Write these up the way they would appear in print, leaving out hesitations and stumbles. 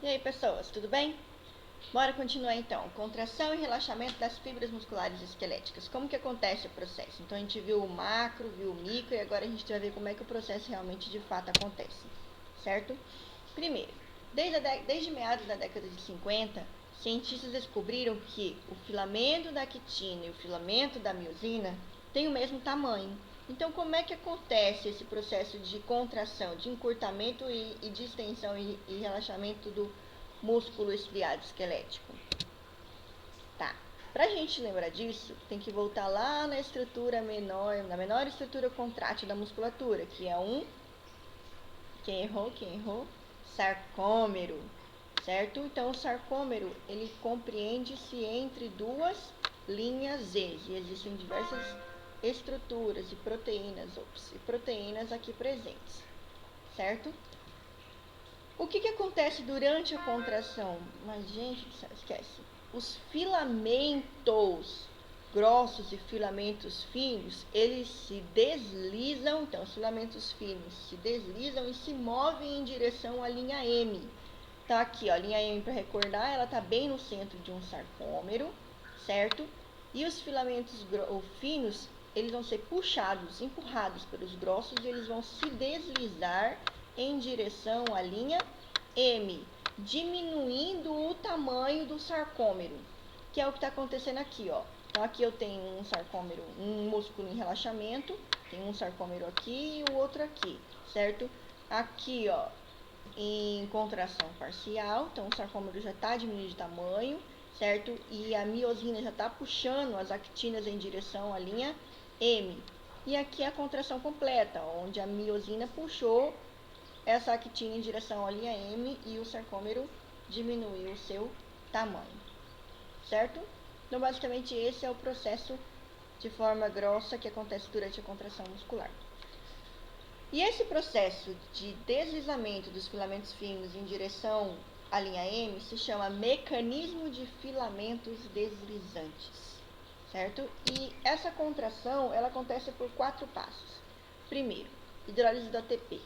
E aí, pessoas, tudo bem? Bora continuar então. Contração e relaxamento das fibras musculares esqueléticas. Como que acontece o processo? Então a gente viu o macro, viu o micro e agora a gente vai ver como é que o processo realmente de fato acontece, certo? Primeiro, desde meados da década de 50, cientistas descobriram que o filamento da actina e o filamento da miosina têm o mesmo tamanho. Então, como é que acontece esse processo de contração, de encurtamento e de extensão e relaxamento do músculo estriado esquelético? Tá. Para a gente lembrar disso, tem que voltar lá na estrutura menor, na menor estrutura contrátil da musculatura, que é quem errou? Sarcômero, certo? Então, o sarcômero, ele compreende-se entre duas linhas Z, e existem diversas estruturas e proteínas aqui presentes, certo? O que acontece durante a contração? Mas, gente, esquece. Os filamentos grossos e filamentos finos, eles se deslizam, então os filamentos finos se deslizam e se movem em direção à linha M. Então aqui, ó, a linha M, para recordar, ela está bem no centro de um sarcômero, certo? E os filamentos finos, eles vão ser puxados, empurrados pelos grossos e eles vão se deslizar em direção à linha M, diminuindo o tamanho do sarcômero, que é o que está acontecendo aqui, ó. Então aqui eu tenho um sarcômero, um músculo em relaxamento, tem um sarcômero aqui e o outro aqui, certo? Aqui, ó, em contração parcial, então o sarcômero já está diminuindo de tamanho, certo? E a miosina já está puxando as actinas em direção à linha M. E aqui a contração completa, onde a miosina puxou essa actina em direção à linha M e o sarcômero diminuiu o seu tamanho, certo? Então, basicamente, esse é o processo de forma grossa que acontece durante a contração muscular. E esse processo de deslizamento dos filamentos finos em direção à linha M se chama mecanismo de filamentos deslizantes, certo? E essa contração, ela acontece por 4 passos. Primeiro, hidrólise do ATP.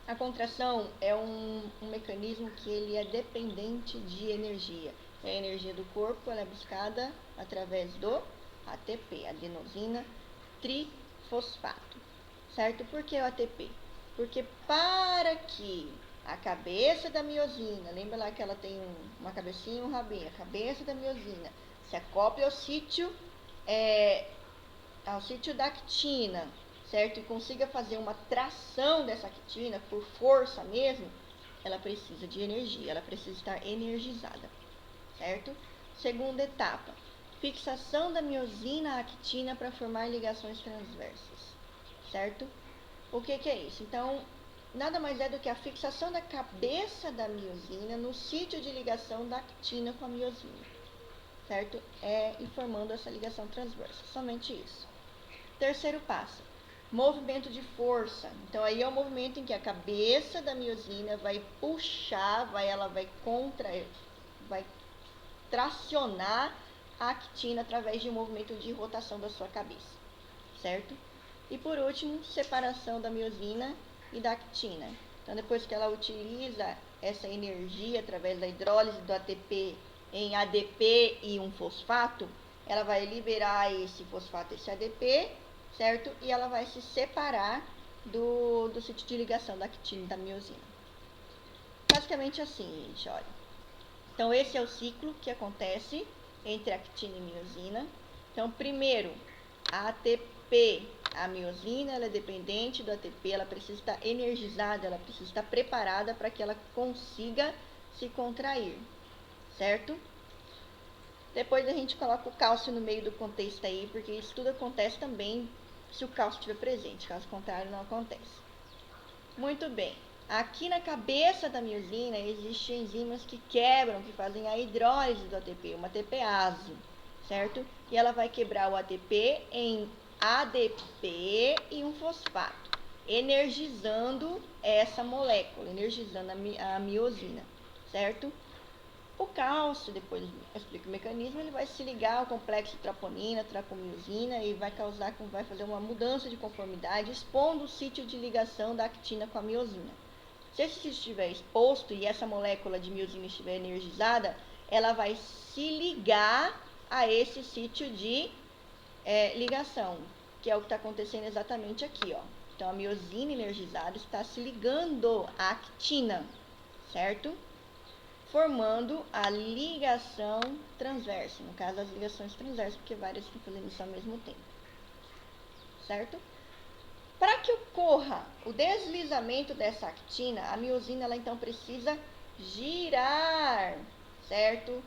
A contração é um mecanismo que ele é dependente de energia. A energia do corpo ela é buscada através do ATP, adenosina trifosfato. Certo? Por que o ATP? Porque para que a cabeça da miosina, lembra lá que ela tem uma cabecinha e um rabinho, a cabeça da miosina se acople ao sítio da actina, certo? E consiga fazer uma tração dessa actina por força mesmo, ela precisa de energia, ela precisa estar energizada, certo? Segunda etapa, fixação da miosina à actina para formar ligações transversas, certo? O que é isso? Então, nada mais é do que a fixação da cabeça da miosina no sítio de ligação da actina com a miosina, certo? E formando essa ligação transversa, somente isso. Terceiro passo, movimento de força. Então, aí é o movimento em que a cabeça da miosina vai puxar, ela vai contrair, vai tracionar a actina através de um movimento de rotação da sua cabeça, certo? E por último, separação da miosina e da actina. Então, depois que ela utiliza essa energia através da hidrólise do ATP em ADP e um fosfato, ela vai liberar esse fosfato, esse ADP, certo? E ela vai se separar do sítio de ligação da actina e da miosina. Basicamente assim, gente, olha. Então, esse é o ciclo que acontece entre actina e miosina. Então, primeiro, a ATP, a miosina, ela é dependente do ATP, ela precisa estar energizada, ela precisa estar preparada para que ela consiga se contrair, certo? Depois a gente coloca o cálcio no meio do contexto aí, porque isso tudo acontece também se o cálcio estiver presente, caso contrário não acontece. Muito bem. Aqui na cabeça da miosina existem enzimas que quebram, que fazem a hidrólise do ATP, uma ATPase, certo? E ela vai quebrar o ATP em ADP e um fosfato, energizando essa molécula, energizando a miosina, certo? O cálcio, depois eu explico o mecanismo, ele vai se ligar ao complexo troponina, tracomiosina e vai fazer uma mudança de conformidade, expondo o sítio de ligação da actina com a miosina. Se esse sítio estiver exposto e essa molécula de miosina estiver energizada, ela vai se ligar a esse sítio de ligação, que é o que está acontecendo exatamente aqui, ó. Então, a miosina energizada está se ligando à actina, certo? Formando a ligação transversa, no caso, as ligações transversas, porque várias estão fazendo isso ao mesmo tempo, certo? Para que ocorra o deslizamento dessa actina, a miosina, ela então precisa girar, certo?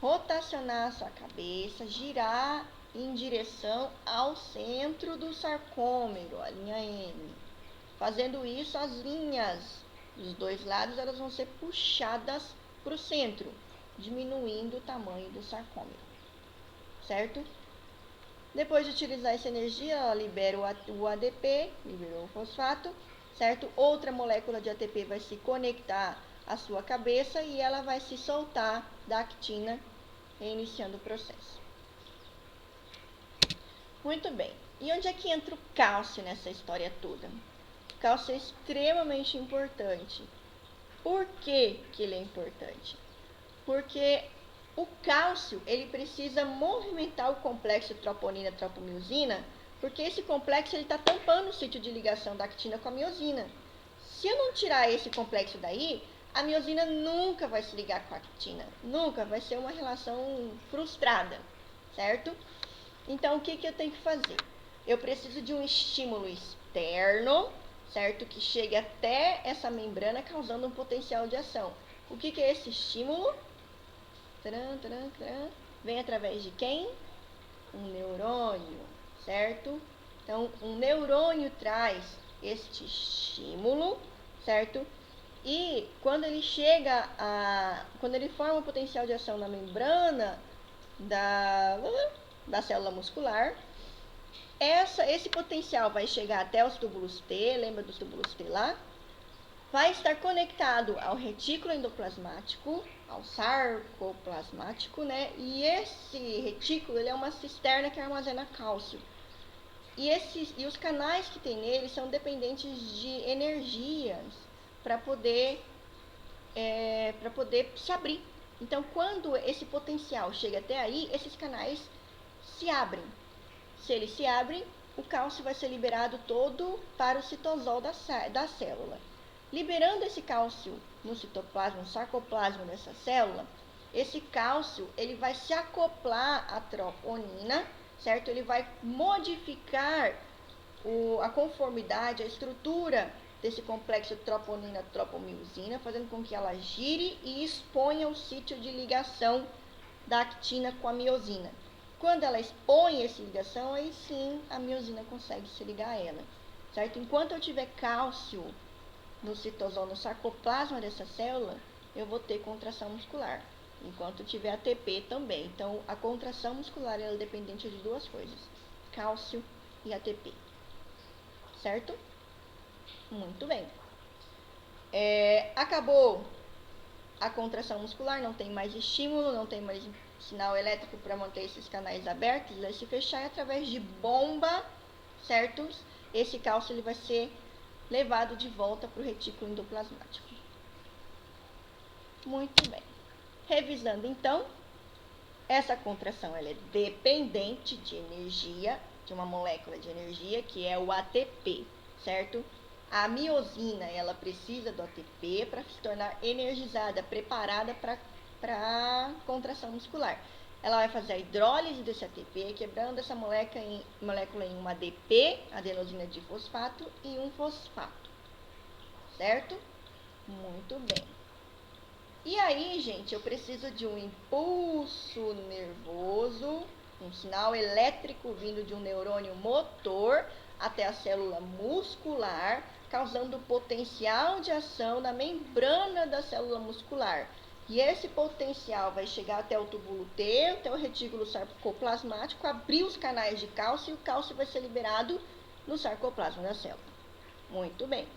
Rotacionar a sua cabeça, girar em direção ao centro do sarcômero, a linha N. Fazendo isso, as linhas dos dois lados elas vão ser puxadas para o centro, diminuindo o tamanho do sarcômero, certo? Depois de utilizar essa energia, ela libera o ADP, liberou o fosfato, certo? Outra molécula de ATP vai se conectar à sua cabeça e ela vai se soltar da actina, reiniciando o processo. Muito bem. E onde é que entra o cálcio nessa história toda? O cálcio é extremamente importante. Por que ele é importante? Porque o cálcio, ele precisa movimentar o complexo troponina-tropomiosina, porque esse complexo está tampando o sítio de ligação da actina com a miosina. Se eu não tirar esse complexo daí, a miosina nunca vai se ligar com a actina. Nunca, vai ser uma relação frustrada, certo? Então, o que eu tenho que fazer? Eu preciso de um estímulo externo, certo? Que chegue até essa membrana, causando um potencial de ação. O que é esse estímulo? Vem através de quem? Um neurônio, certo? Então, um neurônio traz este estímulo, certo? E quando ele quando ele forma o potencial de ação na membrana da célula muscular, esse potencial vai chegar até os túbulos T, lembra dos túbulos T lá? Vai estar conectado ao retículo endoplasmático, ao sarcoplasmático, né? E esse retículo, ele é uma cisterna que armazena cálcio. E os canais que tem nele são dependentes de energias para poder se abrir. Então, quando esse potencial chega até aí, esses canais se abrem. Se eles se abrem, o cálcio vai ser liberado todo para o citosol da célula. Liberando esse cálcio no citoplasma, no sarcoplasma dessa célula, esse cálcio ele vai se acoplar à troponina, certo? Ele vai modificar a conformidade, a estrutura desse complexo troponina-tropomiosina, fazendo com que ela gire e exponha o sítio de ligação da actina com a miosina. Quando ela expõe essa ligação, aí sim a miosina consegue se ligar a ela, certo? Enquanto eu tiver cálcio no citosol, no sarcoplasma dessa célula, eu vou ter contração muscular. Enquanto tiver ATP também. Então, a contração muscular é dependente de duas coisas: cálcio e ATP. Certo? Muito bem. Acabou a contração muscular, não tem mais estímulo, não tem mais sinal elétrico para manter esses canais abertos, ele vai se fechar e através de bomba, certo? Esse cálcio ele vai ser levado de volta para o retículo endoplasmático. Muito bem. Revisando então, essa contração ela é dependente de energia, de uma molécula de energia, que é o ATP, certo? A miosina, ela precisa do ATP para se tornar energizada, preparada para a contração muscular. Ela vai fazer a hidrólise desse ATP, quebrando essa molécula em uma ADP, adenosina difosfato, e um fosfato, certo? Muito bem. E aí, gente, eu preciso de um impulso nervoso, um sinal elétrico vindo de um neurônio motor até a célula muscular, causando potencial de ação na membrana da célula muscular. E esse potencial vai chegar até o túbulo T, até o retículo sarcoplasmático, abrir os canais de cálcio e o cálcio vai ser liberado no sarcoplasma da célula. Muito bem.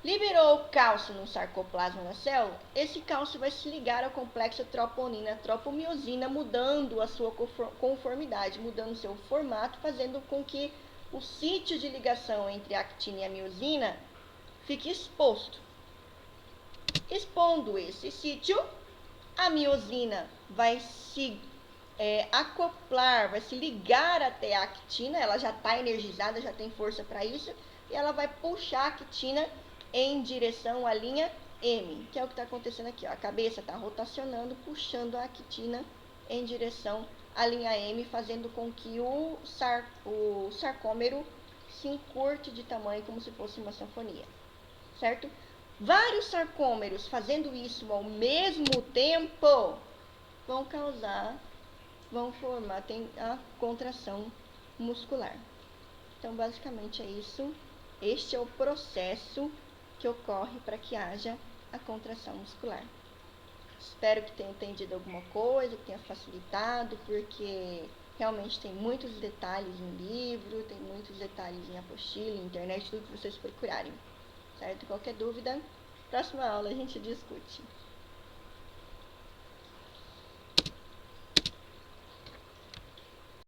Liberou o cálcio no sarcoplasma da célula, esse cálcio vai se ligar ao complexo troponina-tropomiosina, mudando a sua conformidade, mudando o seu formato, fazendo com que o sítio de ligação entre a actina e a miosina fique exposto, Expondo esse sítio, a miosina vai se acoplar, vai se ligar até a actina, ela já está energizada, já tem força para isso, e ela vai puxar a actina em direção à linha M, que é o que está acontecendo aqui. Ó. A cabeça está rotacionando, puxando a actina em direção à linha M, fazendo com que o sarcômero se encurte de tamanho como se fosse uma sinfonia, certo? Vários sarcômeros fazendo isso ao mesmo tempo vão formar a contração muscular. Então, basicamente é isso. Este é o processo que ocorre para que haja a contração muscular. Espero que tenha entendido alguma coisa, que tenha facilitado, porque realmente tem muitos detalhes em livro, tem muitos detalhes em apostila, em internet, tudo que vocês procurarem. Certo? Qualquer dúvida, próxima aula a gente discute.